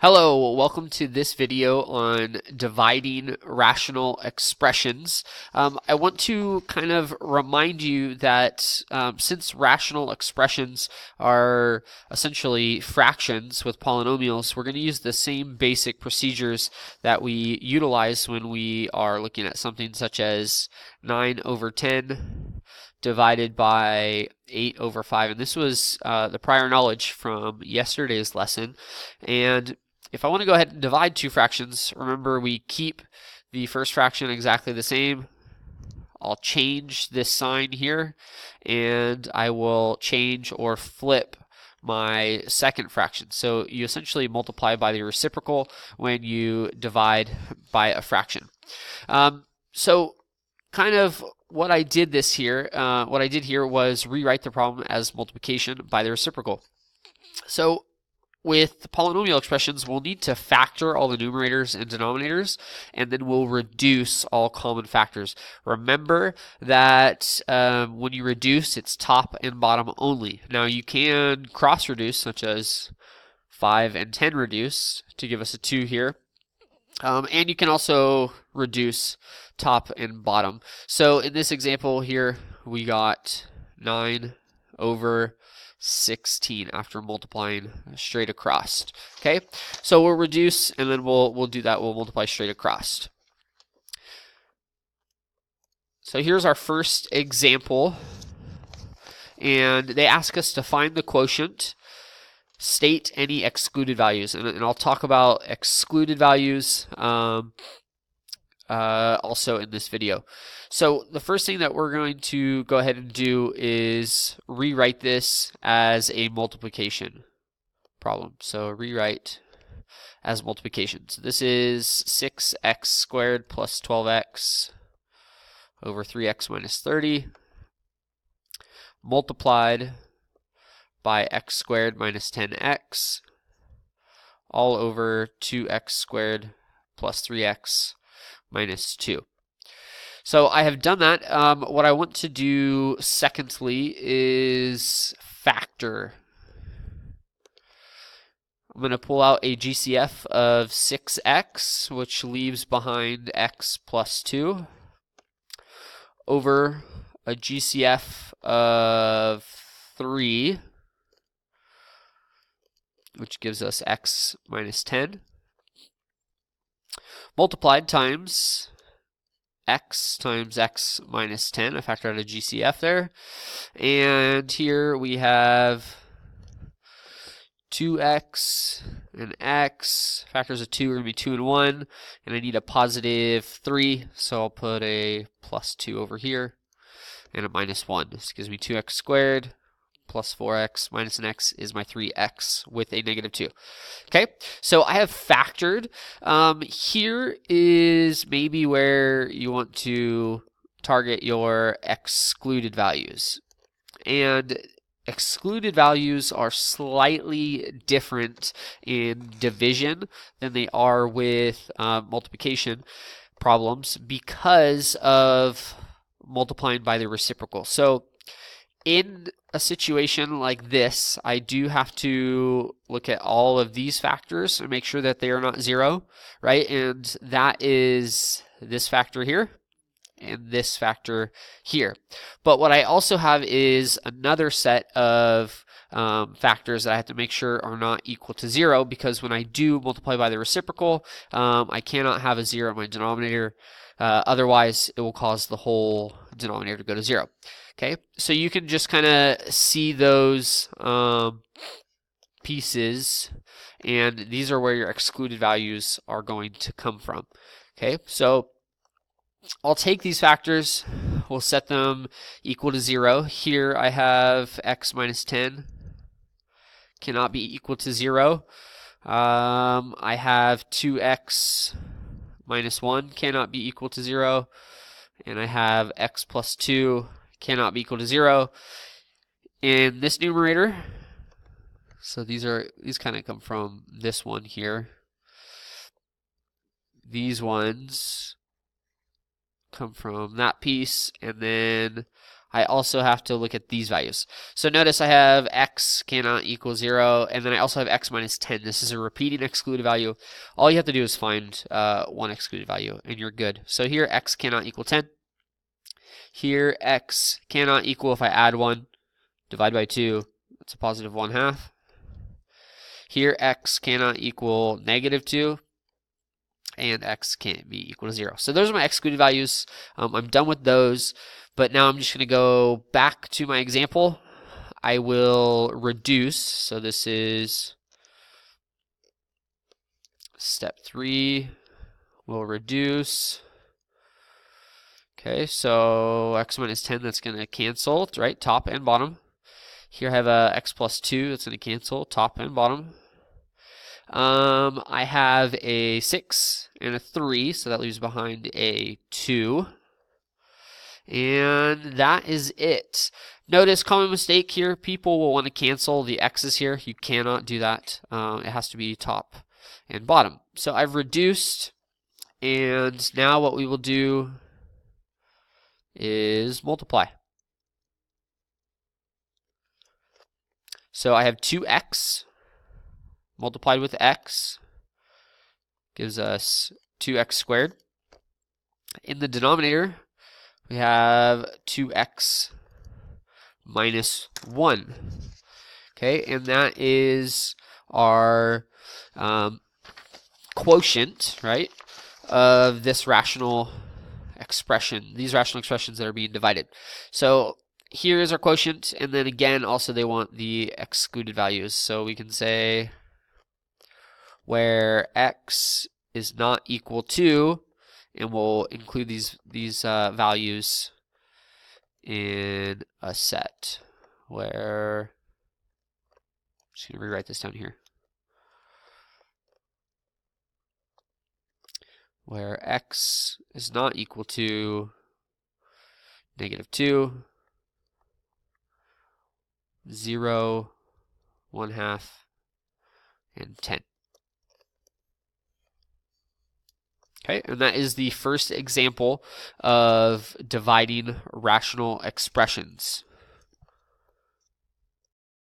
Hello, welcome to this video on dividing rational expressions. I want to kind of remind you that since rational expressions are essentially fractions with polynomials, we're going to use the same basic procedures that we utilize when we are looking at something such as 9 over 10 divided by 8 over 5. And this was the prior knowledge from yesterday's lesson. And if I want to go ahead and divide two fractions, remember we keep the first fraction exactly the same. I'll change this sign here, and I will change or flip my second fraction. So you essentially multiply by the reciprocal when you divide by a fraction. So kind of what I did here was rewrite the problem as multiplication by the reciprocal. So with the polynomial expressions, we'll need to factor all the numerators and denominators, and then we'll reduce all common factors. Remember that when you reduce, it's top and bottom only. Now you can cross-reduce, such as 5 and 10 reduce to give us a 2 here. And you can also reduce top and bottom. So in this example here, we got 9 over 16 after multiplying straight across. Okay, so we'll reduce and then we'll do that. We'll multiply straight across. So here's our first example, and they ask us to find the quotient, state any excluded values, and I'll talk about excluded values also in this video. So the first thing that we're going to go ahead and do is rewrite this as a multiplication problem. So rewrite as multiplication. So this is 6x squared plus 12x over 3x minus 30 multiplied by x squared minus 10x all over 2x squared plus 3x minus 2. So I have done that. What I want to do secondly is factor. I'm going to pull out a GCF of 6x, which leaves behind x plus 2, over a GCF of 3, which gives us x minus 10, multiplied times x times x minus 10. I factor out a GCF there. And here we have 2x and x. Factors of 2 are going to be 2 and 1. And I need a positive 3, so I'll put a plus 2 over here and a minus 1. This gives me 2x squared plus 4x minus an x is my 3x with a negative 2. Okay, so I have factored. Here is maybe where you want to target your excluded values. And excluded values are slightly different in division than they are with multiplication problems because of multiplying by the reciprocal. So in a situation like this, I do have to look at all of these factors and make sure that they are not 0, right? And that is this factor here and this factor here. But what I also have is another set of factors that I have to make sure are not equal to 0, because when I do multiply by the reciprocal, I cannot have a 0 in my denominator. Otherwise, it will cause the whole denominator to go to 0. Okay, so you can just kind of see those pieces, and these are where your excluded values are going to come from. Okay, so I'll take these factors, we'll set them equal to 0. Here I have x minus 10 cannot be equal to 0. I have 2x minus 1 cannot be equal to 0. And I have x plus 2 cannot be equal to 0. In this numerator, so these kind of come from this one here. These ones come from that piece, and then I also have to look at these values. So notice I have x cannot equal 0, and then I also have x minus 10. This is a repeating excluded value. All you have to do is find one excluded value, and you're good. So here x cannot equal 10. Here x cannot equal, if I add 1, divide by 2, that's a positive 1/2. Here x cannot equal negative 2. And x can't be equal to 0. So those are my excluded values. I'm done with those, but now I'm just going to go back to my example. I will reduce, so this is step 3, we'll reduce. Okay, so x minus 10, that's going to cancel, right, top and bottom. Here I have x plus 2, that's going to cancel, top and bottom. I have a 6 and a 3, so that leaves behind a 2. And that is it. Notice, common mistake here, people will want to cancel the x's here. You cannot do that. It has to be top and bottom. So I've reduced, and now what we will do is multiply. So I have 2x multiplied with x gives us 2x squared. In the denominator, we have 2x minus 1. Okay, and that is our quotient, right, of this rational expression, these rational expressions that are being divided. So here is our quotient, and then again, also they want the excluded values. So we can say where x is not equal to, and we'll include these values in a set where, I'm just going to rewrite this down here, where x is not equal to negative 2, 0, 1/2, and 10. Okay, and that is the first example of dividing rational expressions.